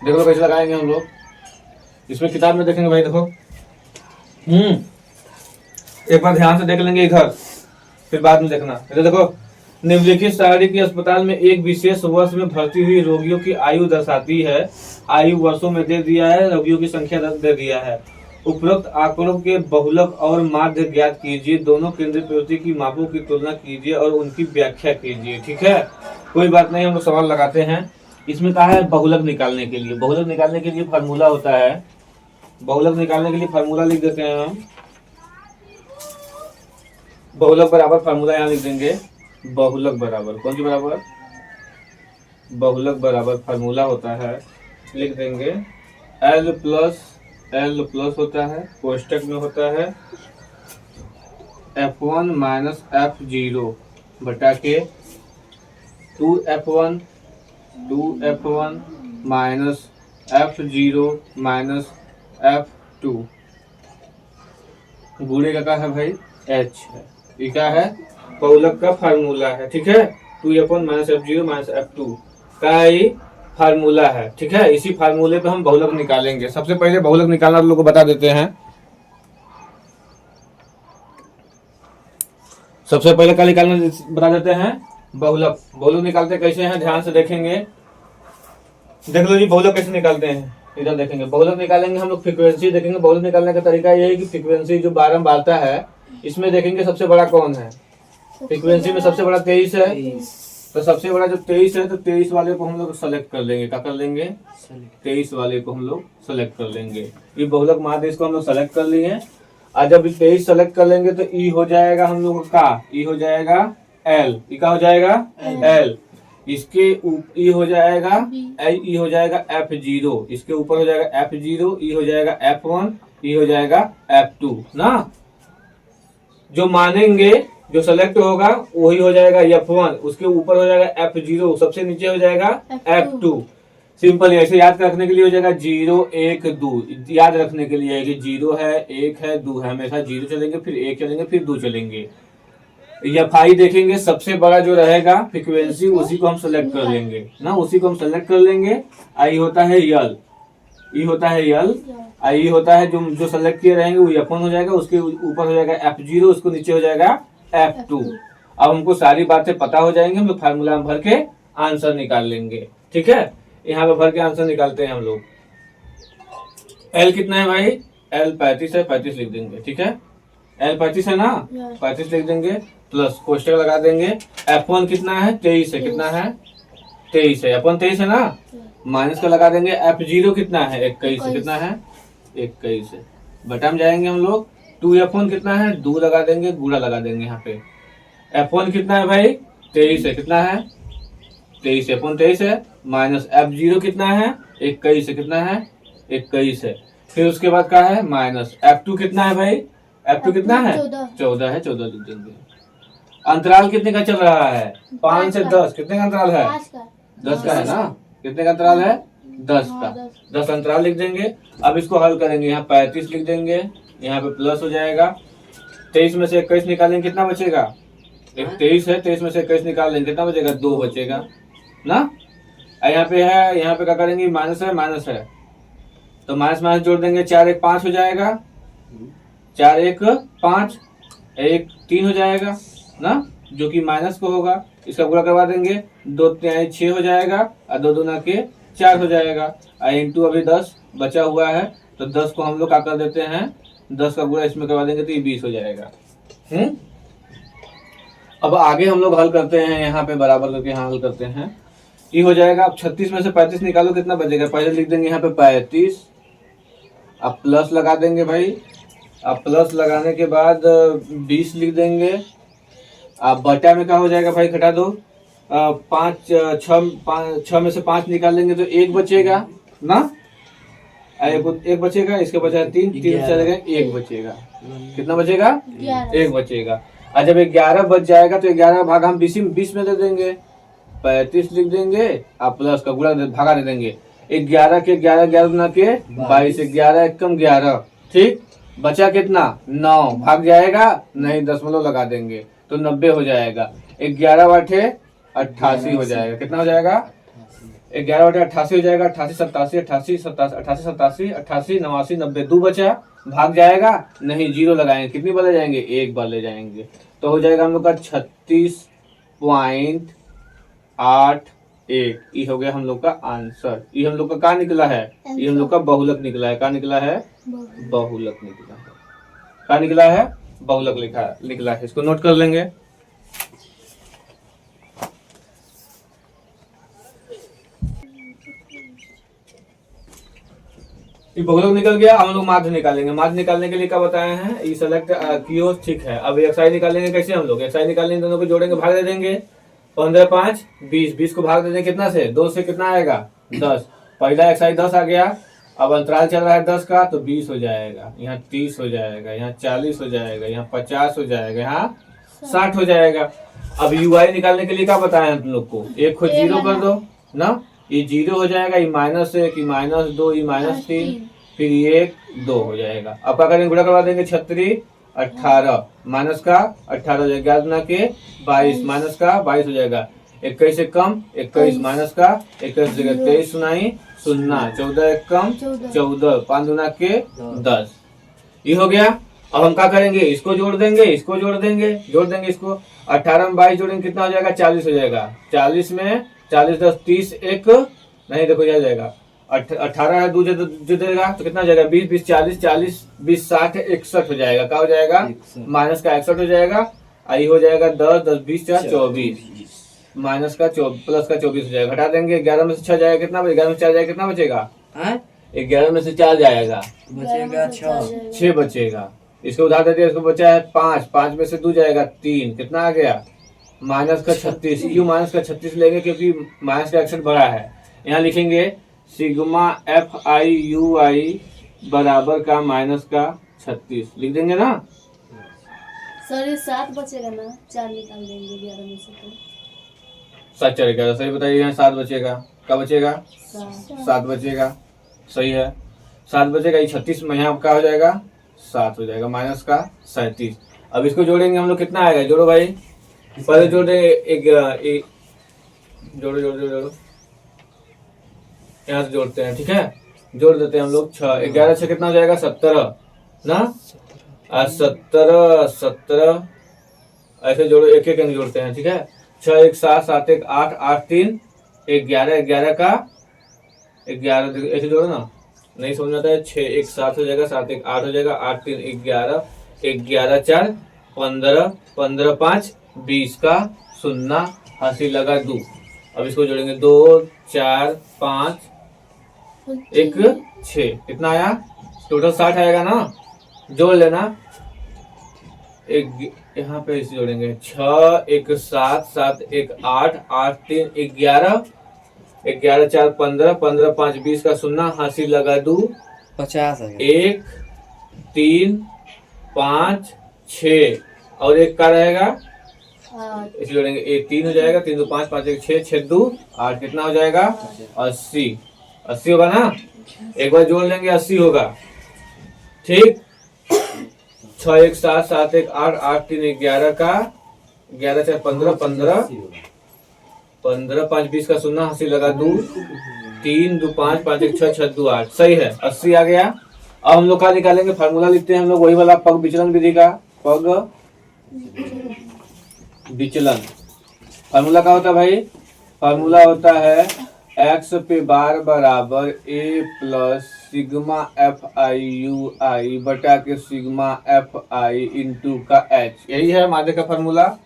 देखो कैसे लगाएंगे हम लोग। इसमें किताब में देखेंगे भाई, देखो एक बार ध्यान से देख लेंगे इधर, फिर बाद में देखना। इधर देखो, निम्नलिखित सारणी की अस्पताल में एक विशेष वर्ष में भर्ती हुई रोगियों की आयु दर्शाती है। आयु वर्षों में दे दिया है, रोगियों की संख्या दे दिया है। उपरोक्त आंकड़ों के बहुलक और माध्य ज्ञात कीजिए। दोनों केंद्रीय प्रवृत्ति की मापों की तुलना कीजिए और उनकी व्याख्या कीजिए। ठीक है, कोई बात नहीं, हम लोग सवाल लगाते हैं। इसमें कहा है बहुलक निकालने के लिए। बहुलक निकालने के लिए फार्मूला होता है। बहुलक निकालने के लिए फार्मूला लिख देते हैं हम। बहुलक बराबर फार्मूला यहाँ लिख देंगे। बहुलक बराबर कौन सी बराबर, बहुलक बराबर फार्मूला होता है, लिख देंगे L प्लस होता है, कोष्टक में होता है F1 माइनस F0 बटा के 2F1 minus F0 minus F2 गुणे का है भाई H है। ये क्या है, बहुलक का फार्मूला है। ठीक है, 2F1 minus F0 minus F2 का ही फार्मूला है। ठीक है, इसी फार्मूले पे हम बहुलक निकालेंगे। सबसे पहले बहुलक निकालना आप लोगों को बता देते हैं। सबसे पहले क्या निकालना बता देते हैं, बहुलक। बहुलक निकालते कैसे हैं, ध्यान से देखेंगे। देख लो जी, बहुलक कैसे निकालते हैं, इधर देखेंगे। बहुलक निकालेंगे हम लोग, फ्रीक्वेंसी देखेंगे। बहुलक निकालने का तरीका ये है कि फ्रीक्वेंसी जो बारंबारता है, इसमें देखेंगे सबसे बड़ा कौन है। फ्रीक्वेंसी में सबसे बड़ा 23 है, तो सबसे बड़ा जो 23 है, तो 23 वाले को हम लोग सेलेक्ट कर लेंगे। क्या कर लेंगे, 23 वाले को हम लोग सेलेक्ट कर लेंगे। ये बहुलक महादेश को हम लोग सेलेक्ट कर लिए। और जब 23 सेलेक्ट कर लेंगे तो ई हो जाएगा हम लोग का, ई हो जाएगा एल। ई का हो जाएगा एल। इसके ई हो जाएगा ई हो जाएगा F0। इसके ऊपर हो जाएगा F0, ई हो जाएगा F1, ई हो जाएगा F2 ना। जो मानेंगे, जो सेलेक्ट होगा वही हो जाएगा F1, उसके ऊपर हो जाएगा F0, सबसे नीचे हो जाएगा F2। सिंपल, ऐसे याद रखने के लिए हो जाएगा 0 1 2। याद रखने के लिए है कि 0 है, 1 है, 2 है, हमेशा 0 चलेंगे, फिर 1 चलेंगे, फिर 2 चलेंगे। Fi देखेंगे, सबसे बड़ा जो रहेगा फ्रीक्वेंसी, उसी को हम सेलेक्ट कर लेंगे ना, उसी को हम सेलेक्ट कर लेंगे। आई होता है यल, ई होता है यल, आई होता है जो सेलेक्ट किए रहेंगे वो F1 हो जाएगा, उसके ऊपर हो जाएगा F0, उसको नीचे हो जाएगा F2। अब हमको सारी बातें पता हो जाएंगे, हम लोग फार्मूला में भर के आंसर निकाल लेंगे। ठीक है, यहाँ पे भर के आंसर निकालते हैं हम लोग। L कितना है भाई, L 35 है, 35 लिख देंगे। ठीक है, L 35 है ना, 35 लिख देंगे, प्लस कोष्टक लगा देंगे। F1 कितना है, 23 है, कितना है 23 है, F1 23 है ना, माइनस का लगा देंगे। F0 कितना है, 21 है, कितना है 21 है, बटा में जाएंगे हम लोग। 2F1 कितना है, 2 लगा देंगे, गुणा लगा देंगे यहाँ पे। F1 कितना है भाई, 23 है, कितना है 23, F1 23 है, माइनस F0 कितना है 21 है, कितना है 21 है। फिर उसके बाद क्या है, माइनस F2 कितना है भाई, F2 कितना है 14 है, 14 लिख देंगे। अंतराल कितने का चल रहा है, 5 से 10, कितने का अंतराल है, 10 का है ना, कितने का अंतराल है 10 का, 10 अंतराल लिख देंगे। अब इसको हल करेंगे, यहाँ 35 लिख देंगे, यहाँ पे प्लस हो जाएगा। 23 में से 21 निकालेंगे, कितना बचेगा, 23 है, 23 में से 21 निकाल लेंगे, कितना बचेगा, 2 बचेगा ना। यहाँ पे है, यहाँ पे क्या करेंगे, माइनस है, माइनस है, तो माइनस माइनस जोड़ देंगे, 4 1 5 हो जाएगा, 4 1 5, 1 3 हो जाएगा ना, जो कि माइनस को होगा। इसका गुणा करवा देंगे, 2 3 6 हो जाएगा, और 2 दूना के 4 हो जाएगा, और इंटू अभी 10 बचा हुआ है, तो 10 को हम लोग क्या कर देते हैं, 10 का गुणा इसमें करवा देंगे तो ये 20 हो जाएगा। अब आगे हम लोग हल करते हैं, यहाँ पे बराबर करके यहाँ हल करते हैं। ये हो जाएगा, अब 36 में से 35 निकालो, कितना बचेगा, पहले लिख देंगे यहाँ पे 35, अब प्लस लगा देंगे भाई, अब प्लस लगाने के बाद 20 लिख देंगे। अब बटा में क्या हो जाएगा भाई, घटा दो, 6 में से 5 निकाल लेंगे तो 1 बचेगा ना, एक बचेगा, इसके बचा 3 चलेगा, 1 बचेगा, कितना बचेगा 1 बचेगा। और जब 11 बच जाएगा तो 11 भाग हम 20 में दे देंगे, 35 लिख देंगे, आप प्लस का गुणा भागा दे देंगे। 11 के 11 11 गुना के 22, 11 एकम 11, ठीक, बचा कितना 9, भाग जाएगा नहीं, दशमलव लगा देंगे तो 90 हो जाएगा। 11 बटे 88 हो जाएगा, कितना हो जाएगा 11 बटे 88 हो जाएगा, 88 87 88 88 87 88 89 90, 2 बचा, भाग जाएगा नहीं, 0 लगाएंगे, कितनी बार ले जाएंगे, 1 बार ले जाएंगे, तो हो जाएगा हम लोग का 36.81। ये हो गया हम लोग का आंसर। ये हम लोग का क्या निकला है, ये हम लोग का बहुलक निकला है। क्या निकला है, बहुलक निकला है। क्या निकला है, बहुलक निकला है। इसको नोट कर लेंगे। ये बहुलक निकल गया, हम लोग माध्य निकालेंगे। माध्य निकालने के लिए क्या बताए हैं, ये सेलेक्ट कियो, ठीक है। अब एक्साई निकालेंगे कैसे हम लोग, एक्साई निकालेंगे दोनों को जोड़ेंगे, भाग दे देंगे, 15 5 20, 20 को भाग दे देंगे कितना से, 2 से, कितना आएगा 10। पहला एक्साई 10 आ गया, अब अंतराल चल रहा है 10 का, तो 20 हो जाएगा, यहाँ 30 हो जाएगा, यहाँ 40 हो जाएगा, यहाँ 50 हो जाएगा, यहाँ 60 हो जाएगा। अब यूआई निकालने के लिए क्या बताया हम लोग को, एक को 0 कर दो ना, ये 0 हो जाएगा, ये -1, ये -2, ये -3, फिर ये 2 हो जाएगा। अब क्या करेंगे, गुणा करवा देंगे, 36 18 माइनस का 18 हो जाएगा, 11 के 22 माइनस का 22 हो जाएगा, 21 से कम 21 माइनस का 21 हो जाएगा, 23 सुनाई 0, 14 एक कम 14, 5 दूना के 10। ये हो गया। अब हम क्या करेंगे, इसको जोड़ देंगे, इसको जोड़ देंगे, इसको 18 में 22 जोड़ेंगे, कितना हो जाएगा, 40 हो जाएगा। 40 में 40 10 30 एक नहीं, देखो क्या जाएगा, 18 है, 2 जो देगा तो कितना हो जाएगा, 20 20 40 40 20 60 61 हो जाएगा। क्या हो जाएगा, माइनस का 61 हो जाएगा। आई हो जाएगा 10 10 20 24, माइनस का प्लस का 24 हो जाएगा। घटा देंगे, 11 में से 6 जाएगा, कितना बचेगा, 11 में से 4 जाएगा, कितना बचेगा, 11 में से 4 जाएगा, बचेगा 6 बचेगा। इसको उधार दे दिया, इसको बचा है 5, 5 में से 2 जाएगा 3, कितना आ गया, माइनस का 36। यू माइनस का 36 लेंगे क्योंकि माइनस का 61 बड़ा है। यहाँ लिखेंगे सिग्मा FIUI बराबर का माइनस का 36 लिख देंगे ना। सर ये 7 बचेगा ना, 4 निकाल देंगे 11 में से तो 7 4 11, सही बताइए। यहाँ 7 बचेगा, क्या बचेगा, 7 बचेगा, सही है, 7 बचेगा। ये 36 में यहाँ क्या हो जाएगा, 7 हो जाएगा, माइनस का 37। अब इसको जोड़ेंगे हम लोग, कितना आएगा, जोड़ो भाई, पहले जोड़ देंगे, एक जोड़ो जोड़ो जोड़ो, यहाँ से जोड़ते हैं, ठीक है, जोड़ देते हैं हम लोग। 6 11 6 कितना हो जाएगा, 17 ना, 17 ऐसे जोड़ो, एक एक जोड़ते हैं, ठीक है। 6 1 7 7 1 8 8 3 11 11 का 11, ऐसे जोड़ो ना, नहीं समझ आता है। 6 1 7 हो जाएगा, 7 1 8 हो जाएगा, 8 3 11 11 4 15 15 5 20 का 0 हंसी लगा 2। अब इसको जोड़ेंगे, 2 4 5 1 6, कितना आया, टोटल 60 आएगा ना, जोड़ लेना। एक यहाँ पे इसे जोड़ेंगे, 6 1 7 7 1 8 8 3 11 11 4 15 15 5 20 का 0 हंसी लगा 2 50 1 3 5 6 और एक का रहेगा, इसे जोड़ेंगे, 1 3 हो जाएगा, 3 2 5 5 1 6 6 2 8, कितना हो जाएगा, 80 80 होगा ना। एक बार जोड़ लेंगे, 80 होगा, ठीक। 6 1 7 7 1 8 8 3 11 का 11 4 15 15 15 5 20 का 0 हंसी लगा 2 3 2 5 5 1 6 6 2 8, सही है, 80 आ गया। अब हम लोग क्या निकालेंगे, फार्मूला लिखते हैं हम लोग, वही वाला पग विचलन विधि का, पग विचलन। फार्मूला क्या होता है भाई, फार्मूला होता है x पे बार बराबर a प्लस सिग्मा FIUI बटा के सिग्मा FI इंटू का h, यही है माध्य का फार्मूला।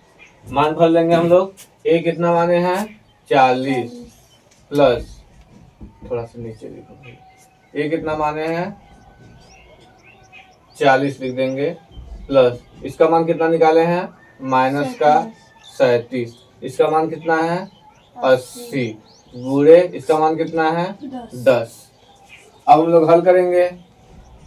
मान भर लेंगे हम लोग, a कितना माने हैं 40 प्लस, थोड़ा सा नीचे लिखो भाई, a कितना माने हैं 40 लिख देंगे, प्लस इसका मान कितना निकाले हैं, माइनस का 37, इसका मान कितना है 80, गुणे इसका मान कितना है 10। अब हम लोग हल करेंगे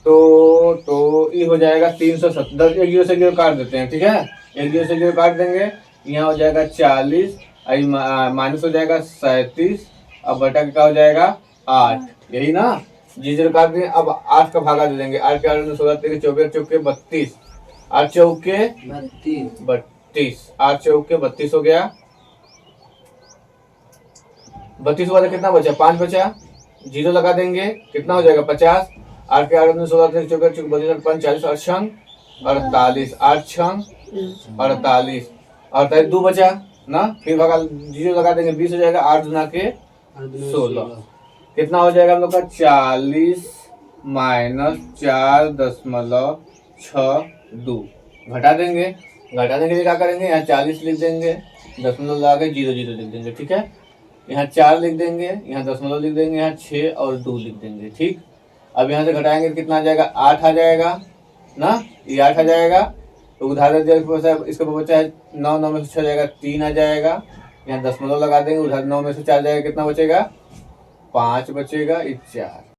तो ये हो जाएगा 370, एक जीरो से जीरो काट देते हैं, ठीक है, एक जीरो से जीरो काट देंगे, यहाँ हो जाएगा 40, माइनस हो जाएगा 37, अब बटा के क्या हो जाएगा 8, यही ना, जीरो काट देंगे। अब 8 का भागा दे देंगे, 8 के 8 में 16 3 24 चौके 32, 8 चौके 32, 8 चौके 32 हो गया। 32 वाला कितना बचा? 5 बचा, 0 लगा देंगे, कितना हो जाएगा? 50। 8 के 8 16 24 25 40 और 48, 8 छंग 48, 48 2 बचा ना, फिर भगा 0 लगा देंगे, 20 हो जाएगा। 8 गुना के 16 कितना हो जाएगा हम लोग का? 40 माइनस 4.62 घटा देंगे। घटाने के लिए क्या करेंगे? यहाँ 40 लिख देंगे, दशमलव लगा के 0 0 लिख देंगे, ठीक है। यहाँ 4 लिख देंगे, यहाँ दशमलव लिख देंगे, यहाँ 6 और 2 लिख देंगे, ठीक। अब यहाँ से घटाएंगे तो कितना आ जाएगा? 8 आ जाएगा ना, ये 8 आ जाएगा। तो उधार इसका बचा है 9, 9 में से 6 जाएगा, 3 आ जाएगा। यहाँ दशमलव लगा देंगे, उधर 9 में से 4 जाएगा, कितना बचेगा? 5 बचेगा, ये 4।